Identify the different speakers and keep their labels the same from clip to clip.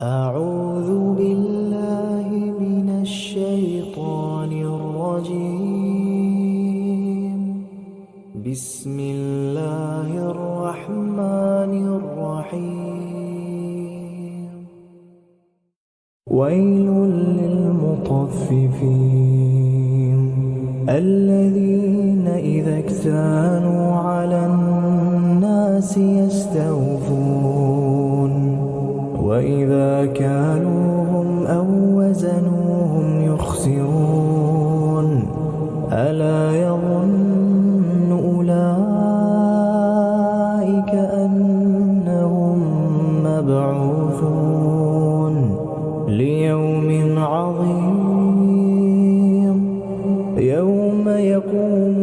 Speaker 1: أعوذ بالله من الشيطان الرجيم. بسم الله الرحمن الرحيم. ويل للمطففين الذين إذا اكتالوا على الناس يستوفون وإذا كالوهم أو وزنوهم يخسرون ألا يظن أولئك أنهم مبعوثون ليوم عظيم يوم يقوم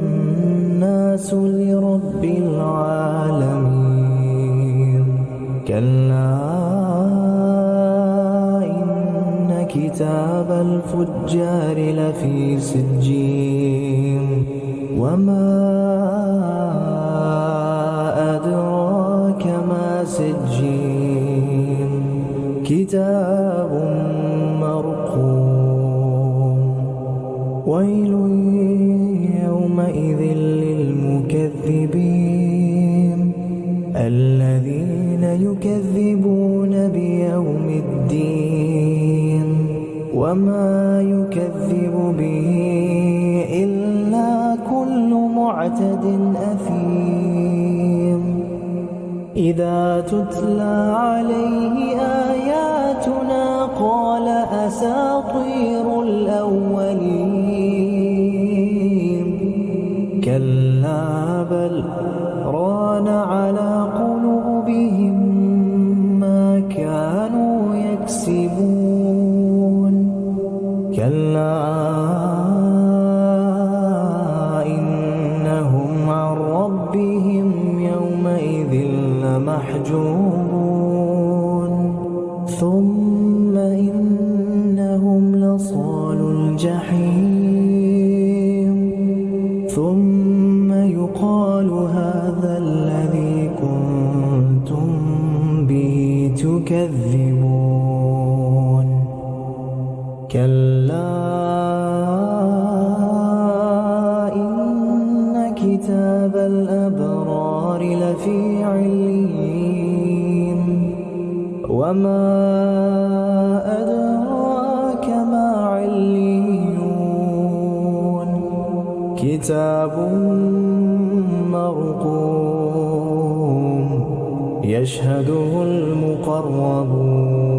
Speaker 1: الناس لرب العالمين. كلا إن كتاب الفجار لفي سجين وما أدراك ما سجين كتاب مرقوم. ويل يومئذ للمكذبين الذين يكذبون بيوم الدين وما يكذب به إلا كل معتد أثيم. إذا تتلى عليه آياتنا قال أساطير الأولين. كلا بل ران على قلوبهم ما كانوا يكسبون. كلا إنهم عن ربهم يومئذ لمحجوبون. ثم إنهم لصالو الجحيم ثم يقال هذا الذي كنتم به تكذبون. كلا إن كتاب الأبرار لفي عليين وما أدراك ما عليون كتاب مرقوم يشهده المقربون.